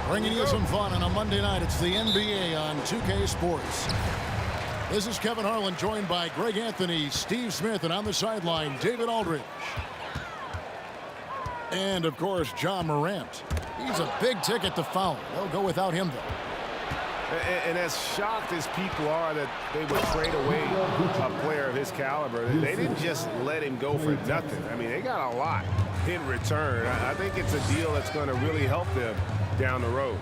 Bringing you some fun on a Monday night. It's the NBA on 2K Sports. This is Kevin Harlan, joined by Greg Anthony, Steve Smith, and on the sideline, David Aldridge. And, of course, John Morant. He's a big ticket to foul. They'll go without him, though. And as shocked as people are that they would trade away a player of his caliber, they didn't just let him go for nothing. I mean, they got a lot in return. I think it's a deal that's going to really help them down the road.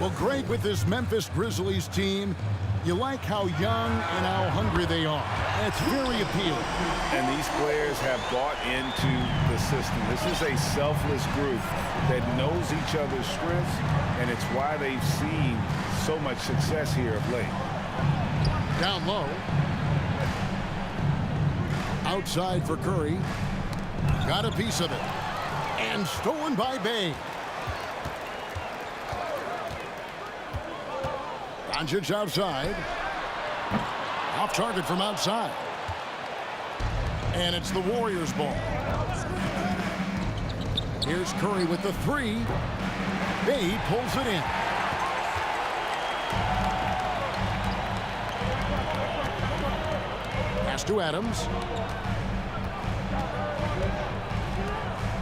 Well, Greg, with this Memphis Grizzlies team, you like how young and how hungry they are. It's very appealing. And these players have bought into the system. This is a selfless group that knows each other's strengths, and it's why they've seen so much success here of late. Down low. Outside for Curry. Got a piece of it. And stolen by Bay. Doncic outside. Off target from outside. And it's the Warriors' ball. Here's Curry with the three. Bay pulls it in. Pass to Adams.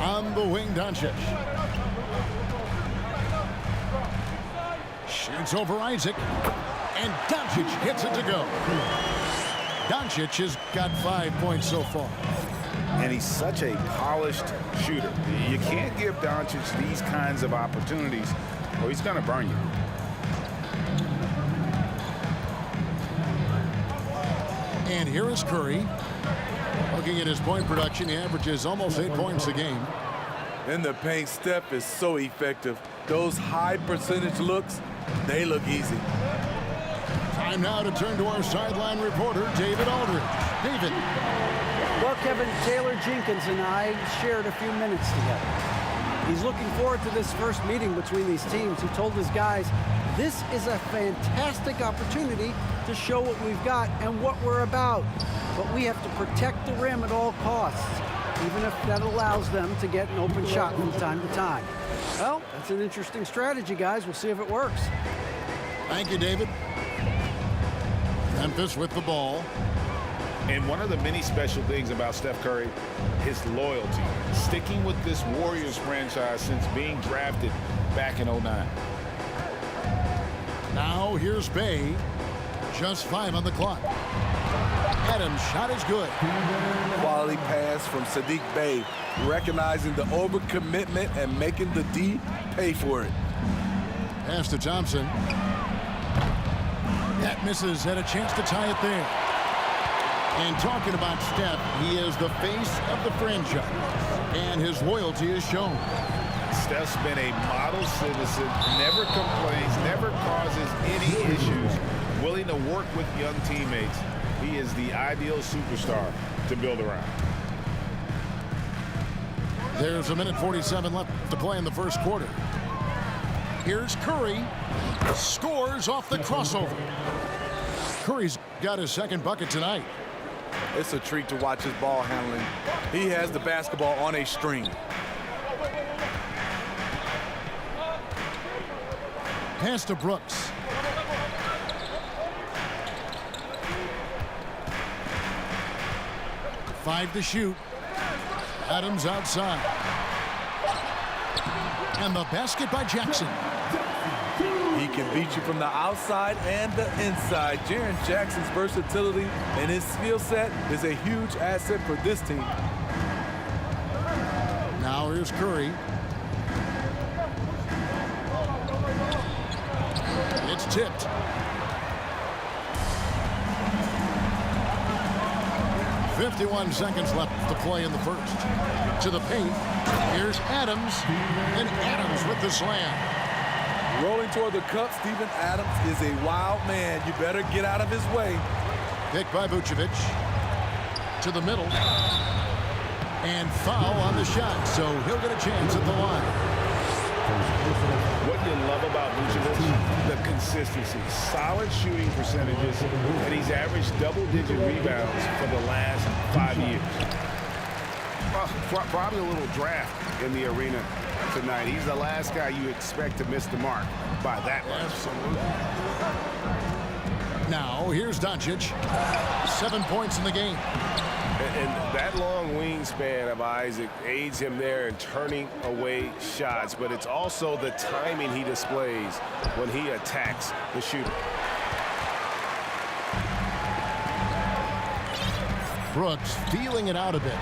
On the wing, Doncic. Shoots over Isaac. And Doncic gets it to go. Doncic has got 5 points so far. And he's such a polished shooter. You can't give Doncic these kinds of opportunities or he's going to burn you. And here is Curry. Looking at his point production, he averages almost 8 points a game. In the paint, Steph is so effective. Those high percentage looks, they look easy. Time now to turn to our sideline reporter, David Aldridge. David. Well, Kevin, Taylor Jenkins and I shared a few minutes together. He's looking forward to this first meeting between these teams. He told his guys, this is a fantastic opportunity to show what we've got and what we're about. But we have to protect the rim at all costs, even if that allows them to get an open shot from time to time. Well, that's an interesting strategy, guys. We'll see if it works. Thank you, David. Memphis with the ball. And one of the many special things about Steph Curry, his loyalty. Sticking with this Warriors franchise since being drafted back in '09. Now here's Bay. Just 5 on the clock. Adams' shot is good. Quality pass from Sadiq Bey, recognizing the overcommitment and making the D pay for it. Pass to Thompson. That misses, had a chance to tie it there. And talking about Steph, he is the face of the franchise, and his loyalty is shown. Steph's been a model citizen, never complains, never causes any issues, willing to work with young teammates. He is the ideal superstar to build around. There's a minute 47 left to play in the first quarter. Here's Curry. Scores off the crossover. Curry's got his second bucket tonight. It's a treat to watch his ball handling. He has the basketball on a string. Pass to Brooks. Five to shoot. Adams outside. And the basket by Jackson. He can beat you from the outside and the inside. Jaren Jackson's versatility and his skill set is a huge asset for this team. Now here's Curry. It's tipped. .51 seconds left to play in the first. To the paint. Here's Adams. And Adams with the slam. Rolling toward the cup, Steven Adams is a wild man. You better get out of his way. Picked by Vucevic. To the middle. And foul on the shot, so he'll get a chance at the line. What you love about Vucevic, the consistency, solid shooting percentages, and he's averaged double-digit rebounds for the last 5 years. Probably a little draft in the arena tonight. He's the last guy you expect to miss the mark by that much. Absolutely. Now, here's Doncic. 7 points in the game. And that long wingspan of Isaac aids him there in turning away shots, but it's also the timing he displays when he attacks the shooter. Brooks feeling it out a bit.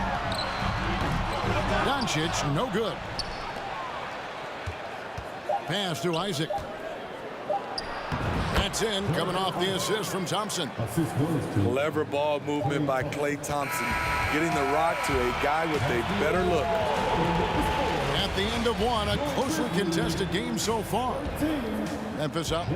Doncic, no good. Pass to Isaac. That's in, coming off the assist from Thompson. Clever ball movement by Klay Thompson, getting the rock to a guy with a better look. At the end of one, a closely contested game so far. Memphis up.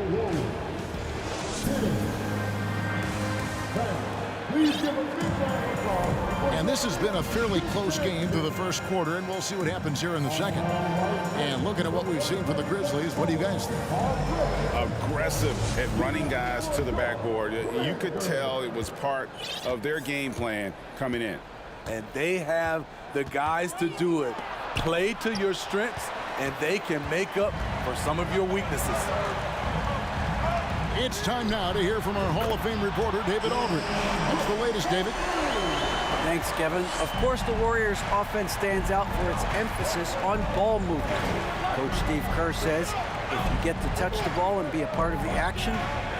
And this has been a fairly close game through the first quarter, and we'll see what happens here in the second. And looking at what we've seen from the Grizzlies, what do you guys think? Aggressive at running guys to the backboard. You could tell it was part of their game plan coming in. And they have the guys to do it. Play to your strengths, and they can make up for some of your weaknesses. It's time now to hear from our Hall of Fame reporter, David Aldridge. What's the latest, David? Thanks, Kevin. Of course, the Warriors' offense stands out for its emphasis on ball movement. Coach Steve Kerr says if you get to touch the ball and be a part of the action,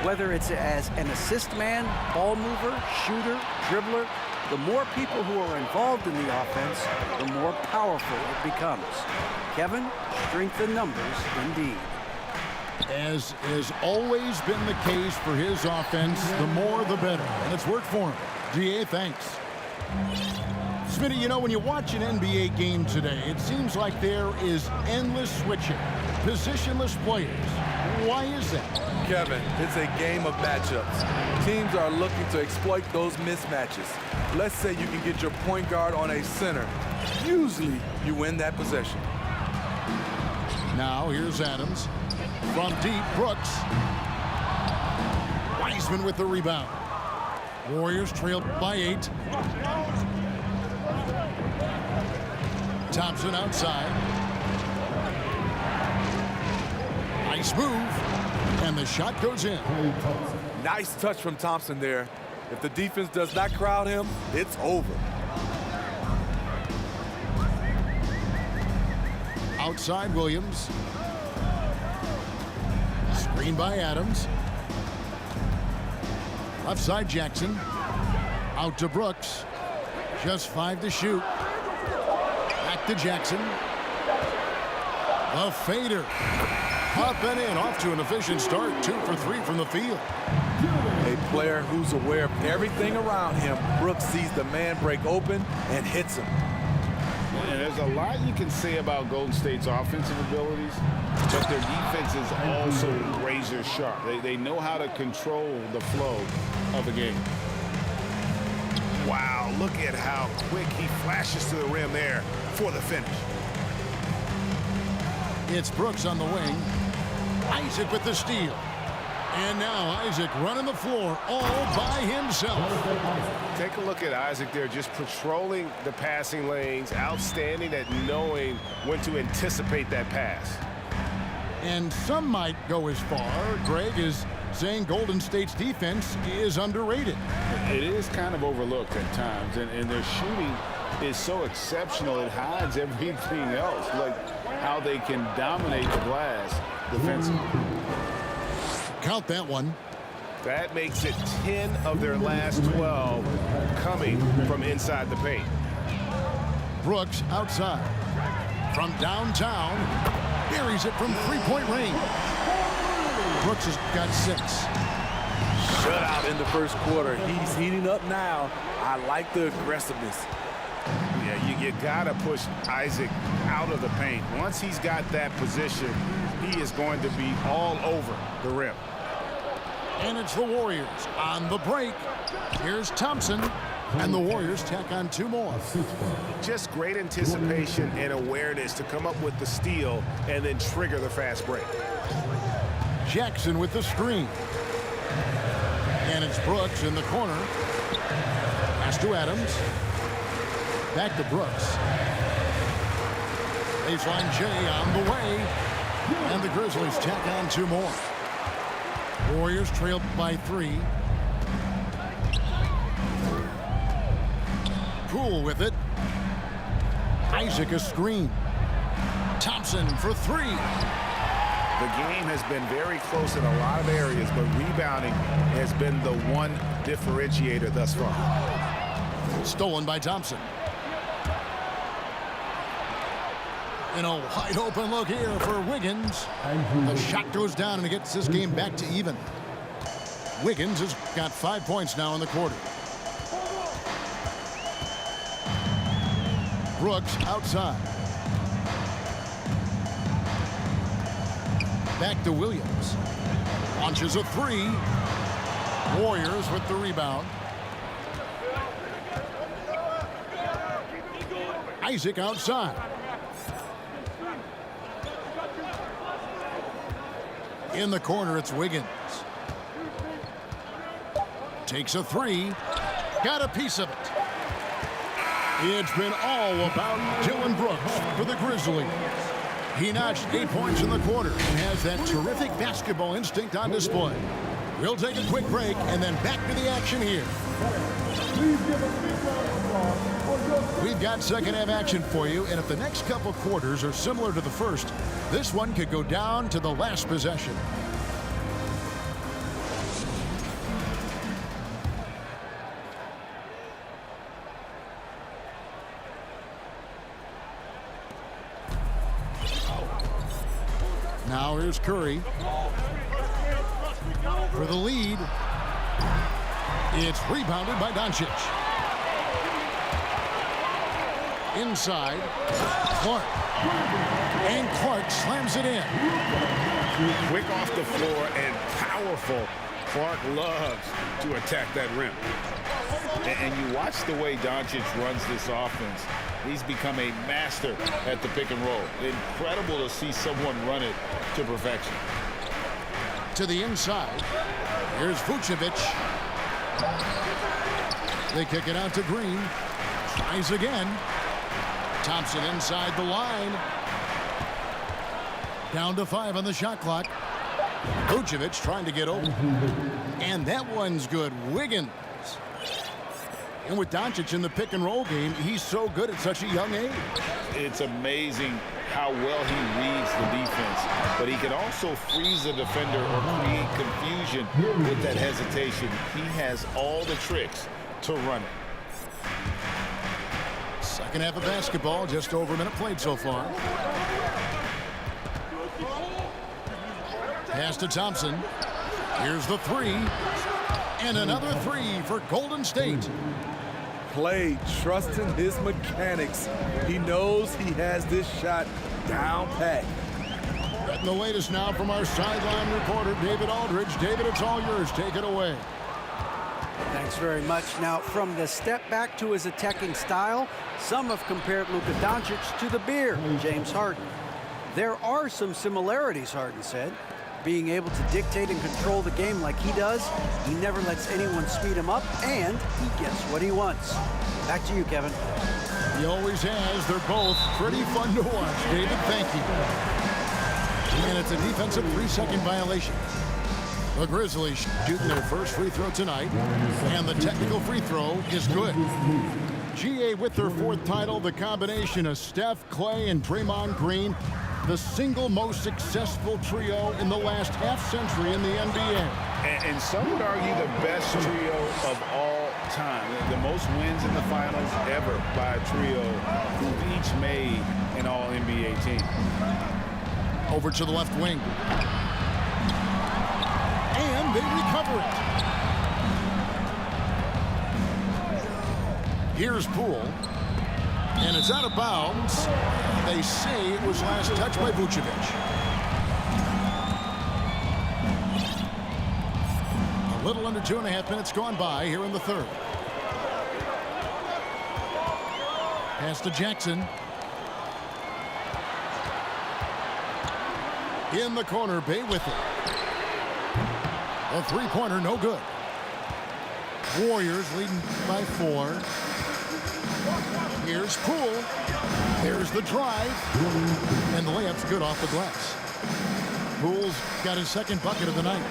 whether it's as an assist man, ball mover, shooter, dribbler, the more people who are involved in the offense, the more powerful it becomes. Kevin, strength in numbers indeed. As has always been the case for his offense, the more the better. And it's worked for him. GA, thanks. Smitty, you know, when you watch an NBA game today, it seems like there is endless switching, positionless players. Why is that? Kevin, it's a game of matchups. Teams are looking to exploit those mismatches. Let's say you can get your point guard on a center. Usually, you win that possession. Now, here's Adams. From deep, Brooks. Wiseman with the rebound. Warriors trailed by 8. Thompson outside. Nice move. And the shot goes in. Nice touch from Thompson there. If the defense does not crowd him, it's over. Outside Williams. Screen by Adams. Left side Jackson. Out to Brooks. Just 5 to shoot. Back to Jackson. A fader. Up and in. Off to an efficient start. 2 for 3 from the field. A player who's aware of everything around him. Brooks sees the man break open and hits him. And there's a lot you can say about Golden State's offensive abilities, but their defense is also razor sharp. They know how to control the flow of a game. Wow, look at how quick he flashes to the rim there for the finish. It's Brooks on the wing. Isaac with the steal. And now Isaac running the floor all by himself. Take a look at Isaac there, just patrolling the passing lanes, outstanding at knowing when to anticipate that pass. And some might go as far, Greg, as saying Golden State's defense is underrated. It is kind of overlooked at times, and their shooting is so exceptional it hides everything else, like how they can dominate the glass defensively. Count that one. That makes it 10 of their last 12 coming from inside the paint. Brooks outside. From downtown, buries it from three-point range. Brooks has got 6. Shutout in the first quarter. He's heating up now. I like the aggressiveness. Yeah, you got to push Isaac out of the paint. Once he's got that position, he is going to be all over the rim. And it's the Warriors on the break. Here's Thompson. And the Warriors tack on 2 more. Just great anticipation and awareness to come up with the steal and then trigger the fast break. Jackson with the screen. And it's Brooks in the corner. Pass to Adams. Back to Brooks. Baseline J on the way. And the Grizzlies tack on 2 more. Warriors trailed by 3. Poole with it. Isaac a screen. Thompson for 3. The game has been very close in a lot of areas, but rebounding has been the one differentiator thus far. Stolen by Thompson. And a wide open look here for Wiggins. The shot goes down and it gets this game back to even. Wiggins has got 5 points now in the quarter. Brooks outside. Back to Williams. Launches a 3. Warriors with the rebound. Isaac outside. In the corner, it's Wiggins. Takes a 3. Got a piece of it. It's been all about Dylan Brooks for the Grizzlies. He notched 8 points in the quarter and has that terrific basketball instinct on display. We'll take a quick break and then back to the action here. We've got second half action for you, and if the next couple quarters are similar to the first, this one could go down to the last possession. Now here's Curry for the lead. It's rebounded by Doncic. Inside, Clark. And Clark slams it in. Quick off the floor and powerful. Clark loves to attack that rim. And you watch the way Doncic runs this offense. He's become a master at the pick and roll. Incredible to see someone run it to perfection. To the inside. Here's Vucevic. They kick it out to Green. Tries again. Thompson inside the line. Down to 5 on the shot clock. Vucevic trying to get open. And that one's good. Wiggins. And with Doncic in the pick and roll game, he's so good at such a young age. It's amazing how well he reads the defense, but he can also freeze a defender or create confusion with that hesitation. He has all the tricks to run it. Second half of basketball, just over a minute played so far. Pass to Thompson. Here's the 3. And another 3 for Golden State. Clay trusting his mechanics. He knows he has this shot down pat. Getting the latest now from our sideline reporter, David Aldridge. David, it's all yours. Take it away. Thanks very much. Now, from the step back to his attacking style, some have compared Luka Doncic to the Bear, James Harden. There are some similarities, Harden said. Being able to dictate and control the game like he does, he never lets anyone speed him up, and he gets what he wants. Back to you, Kevin. He always has. They're both pretty fun to watch. David, thank you. And it's a defensive 3-second violation. The Grizzlies shooting their first free throw tonight, and the technical free throw is good. GA with their 4th title, the combination of Steph, Clay, and Draymond Green, the single most successful trio in the last half-century in the NBA. And some would argue the best trio of all time. The most wins in the finals ever by a trio who've each made an all-NBA team. Over to the left wing. And they recover it. Here's Poole. And it's out of bounds. They say it was last touched by Vucevic. A little under 2.5 minutes gone by here in the third. Pass to Jackson. In the corner, Bay with it. A 3-pointer, no good. Warriors leading by 4. Here's Poole. There's the drive. And the layup's good off the glass. Poole's got his second bucket of the night.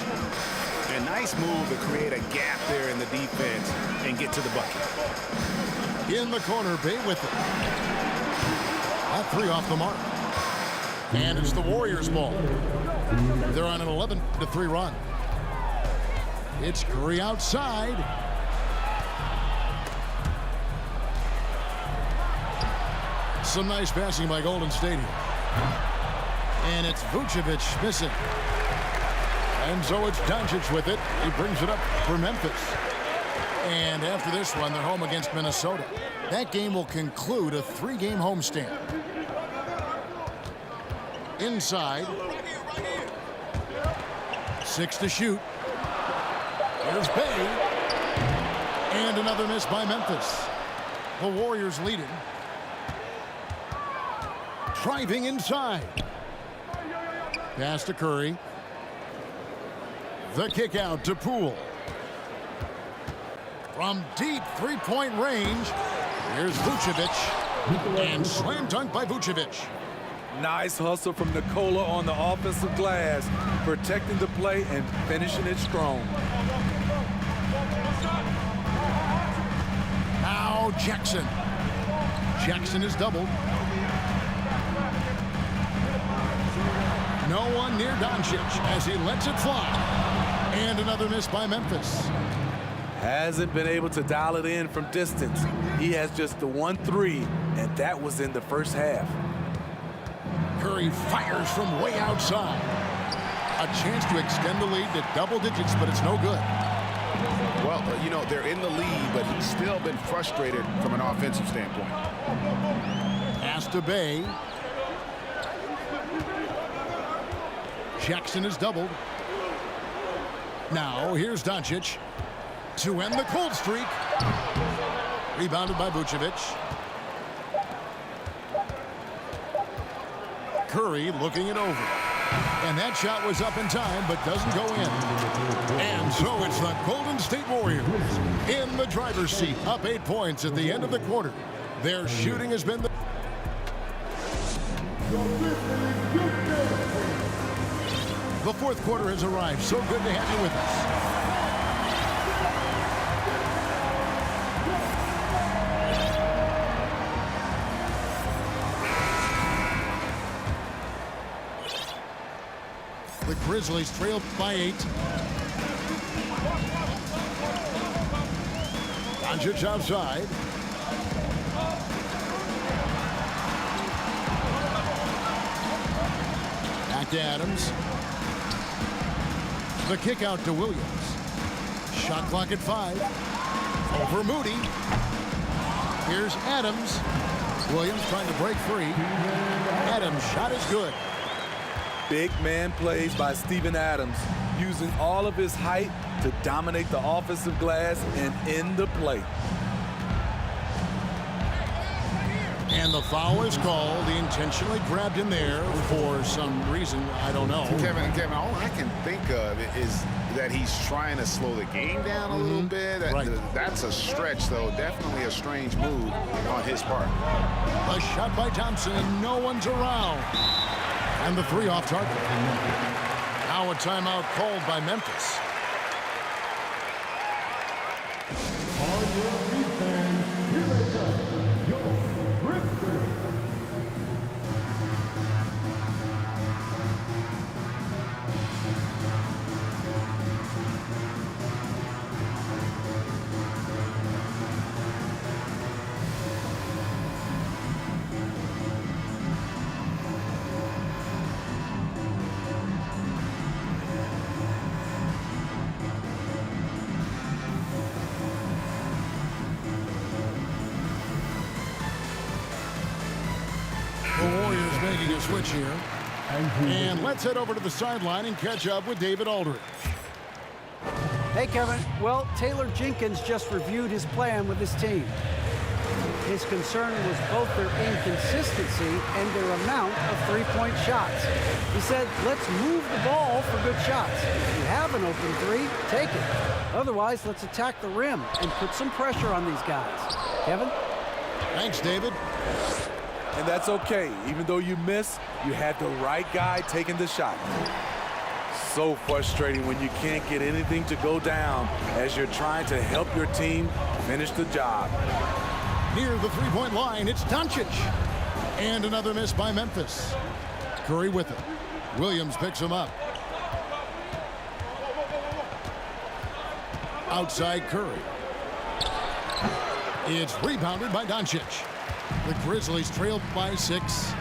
A nice move to create a gap there in the defense and get to the bucket. In the corner, Bay with it. That three off the mark. And it's the Warriors' ball. They're on an 11-3 run. It's Curry outside. Some nice passing by Golden State here. And it's Vucevic missing. And so it's Doncic with it. He brings it up for Memphis. And after this one, they're home against Minnesota. That game will conclude a 3-game homestand. Inside. 6 to shoot. Here's Bay. And another miss by Memphis. The Warriors leading. Driving inside. Pass to Curry. The kick out to Poole. From deep three-point range, here's Vucevic. And slam dunk by Vucevic. Nice hustle from Nikola on the offensive glass, protecting the play and finishing it strong. Now Jackson. Jackson is doubled. No one near Doncic as he lets it fly. And another miss by Memphis. Hasn't been able to dial it in from distance. He has just the 1-3, and that was in the first half. Curry fires from way outside. A chance to extend the lead to double digits, but it's no good. Well, you know, they're in the lead, but he's still been frustrated from an offensive standpoint. Pass to Bay. Jackson is doubled. Now here's Doncic to end the cold streak. Rebounded by Vucevic. Curry looking it over. And that shot was up in time, but doesn't go in. And so it's the Golden State Warriors in the driver's seat, up 8 points at the end of the quarter. Their shooting has been the fourth quarter has arrived. So good to have you with us. The Grizzlies trailed by 8. Doncic outside. Back to Adams. The kick out to Williams. Shot clock at 5. Over Moody. Here's Adams. Williams trying to break free. Adams' shot is good. Big man plays by Steven Adams, using all of his height to dominate the offensive glass and end the play. And the foul is called. He intentionally grabbed him there for some reason. I don't know. Kevin, all I can think of is that he's trying to slow the game down a little bit. Right. That's a stretch, though. Definitely a strange move on his part. A shot by Thompson, and no one's around. And the 3 off target. Now a timeout called by Memphis. The Warriors making a switch here. And let's head over to the sideline and catch up with David Aldridge. Hey, Kevin. Well, Taylor Jenkins just reviewed his plan with his team. His concern was both their inconsistency and their amount of three-point shots. He said, let's move the ball for good shots. If you have an open three, take it. Otherwise, let's attack the rim and put some pressure on these guys. Kevin? Thanks, David. And that's okay. Even though you miss, you had the right guy taking the shot. So frustrating when you can't get anything to go down as you're trying to help your team finish the job. Near the three-point line, it's Doncic. And another miss by Memphis. Curry with it. Williams picks him up. Outside Curry. It's rebounded by Doncic. The Grizzlies trail by 6.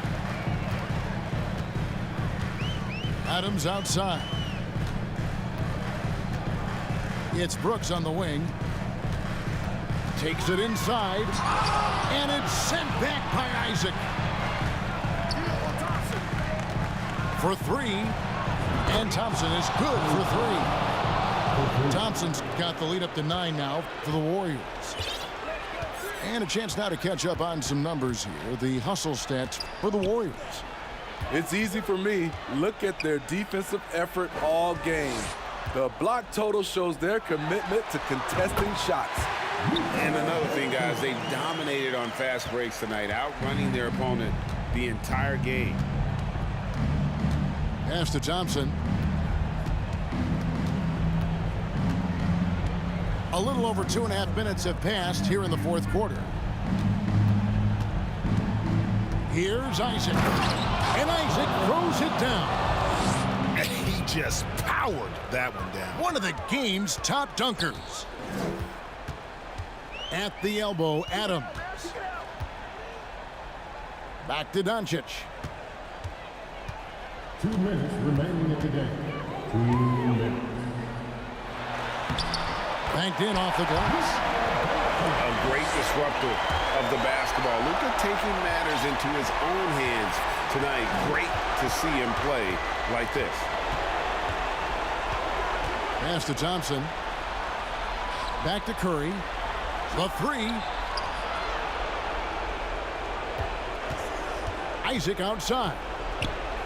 Adams outside. It's Brooks on the wing. Takes it inside. And it's sent back by Isaac. For 3. And Thompson is good for 3. Thompson's got the lead up to 9 now for the Warriors. And a chance now to catch up on some numbers here. The hustle stats for the Warriors. It's easy for me. Look at their defensive effort all game. The block total shows their commitment to contesting shots. And another thing, guys, they've dominated on fast breaks tonight, outrunning their opponent the entire game. Pass to Thompson. A little over 2.5 minutes have passed here in the fourth quarter. Here's Isaac. And Isaac throws it down. And he just powered that one down. One of the game's top dunkers. At the elbow, Adams. Back to Doncic. 2 minutes remaining in the game. 2 minutes. Banked in off the glass. A great disruptor of the basketball. Luka taking matters into his own hands tonight. Great to see him play like this. Pass to Thompson. Back to Curry. The 3. Isaac outside.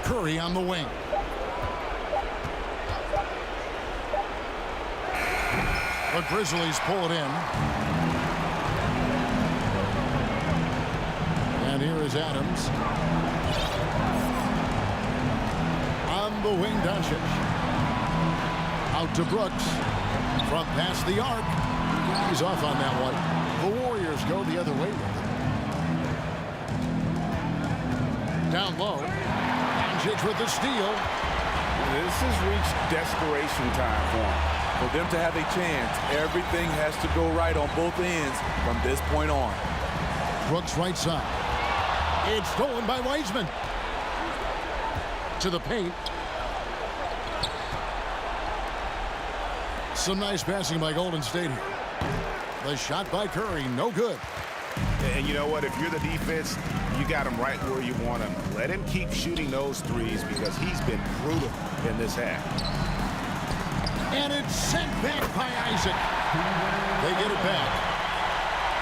Curry on the wing. The Grizzlies pull it in. And here is Adams. On the wing, Doncic. Out to Brooks. Front past the arc. He's off on that one. The Warriors go the other way with it. Down low. Doncic with the steal. This has reached desperation time for him. For them to have a chance, everything has to go right on both ends from this point on. Brooks right side. It's stolen by Wiseman. To the paint. Some nice passing by Golden State here. The shot by Curry, no good. And you know what? If you're the defense, you got him right where you want him. Let him keep shooting those threes because he's been brutal in this half. And it's sent back by Isaac. They get it back.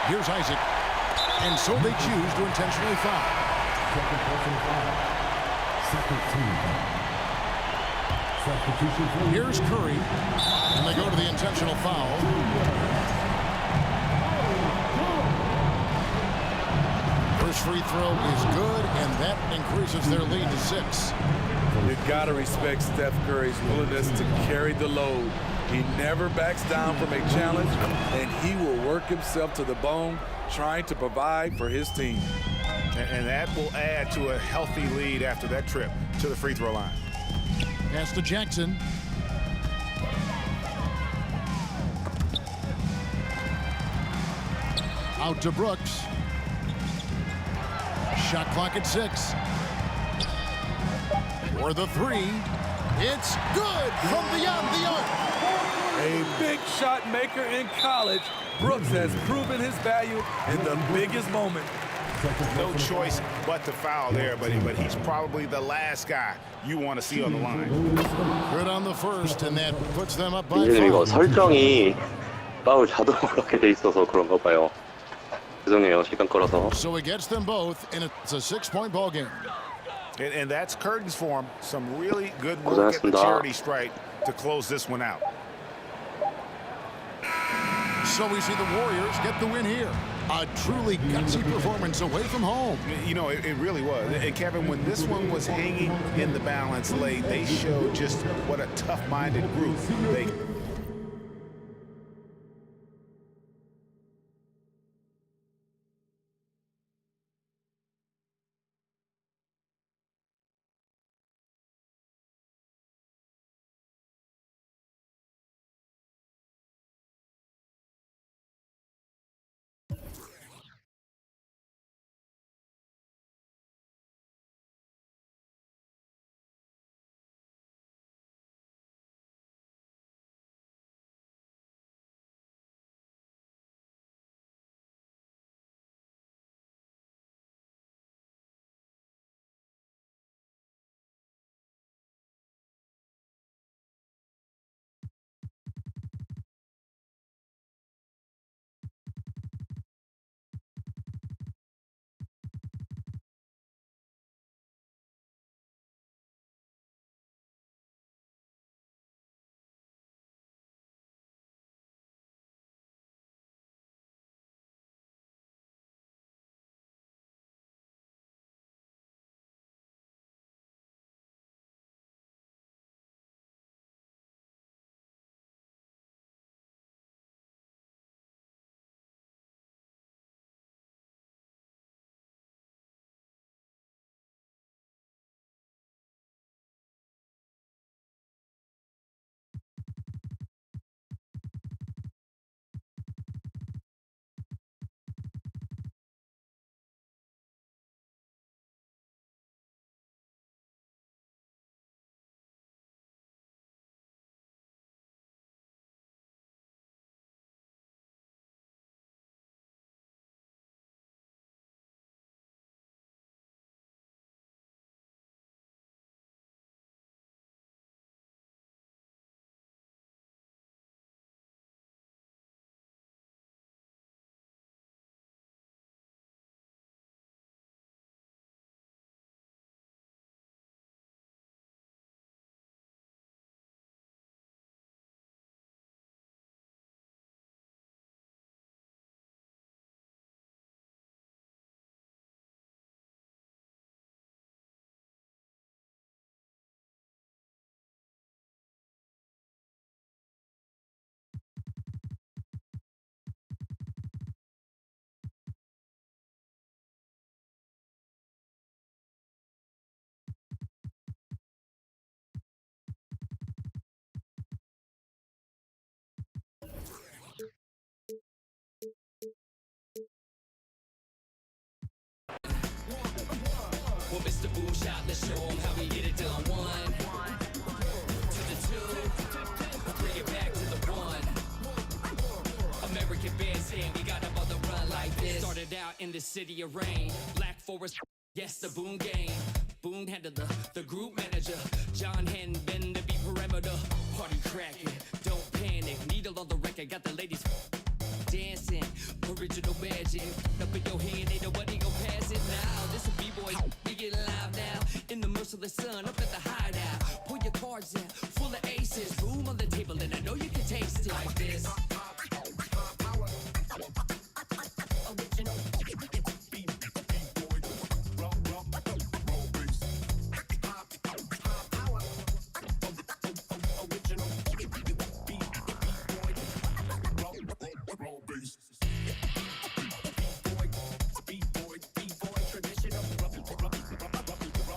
Here's Isaac. And so they choose to intentionally foul. Second personal foul. Second team. Substitution for Here's Curry. And they go to the intentional foul. First free throw is good, and that increases their lead to 6. You've got to respect Steph Curry's willingness to carry the load. He never backs down from a challenge, and he will work himself to the bone trying to provide for his team. And that will add to a healthy lead after that trip to the free throw line. Pass to Jackson. Out to Brooks. Shot clock at 6. For the 3. It's good from beyond the arc. A big shot maker in college, Brooks has proven his value in the biggest moment. No choice but to foul there, but he's probably the last guy you want to see on the line. Good on the first, and that puts them up by 선생님 이거 5. 설정이 파울 자동으로 그렇게 돼 있어서 그런가 봐요. 죄송해요, 시간 끌어서. So it gets them both, and it's a 6-point ball game. And that's curtains for him. Some really good work at the 고생하셨습니다. charity stripe to close this one out. So we see the Warriors get the win here. A truly gutsy performance away from home. You know, it really was. And Kevin, when this one was hanging in the balance late, they showed just what a tough-minded group they. Well, Mr. Boom Shot, let's show him how we get it done. 1 to the 2, bring it back to the 1. American band saying we got them on the run like this. Started out in the city of rain, Black Forest, yes, the Boom game. Boom handled the group manager. John Henn been to be perimeter. Party cracking, don't panic. Needle on the record, got the ladies dancing. Original magic, up in your hand, ain't nobody gon' pass it now. This a B-boy, we get live now. In the merciless sun, up at the hideout. Pull your cards out, full of aces. Boom on the table, and I know you can taste it. Like this.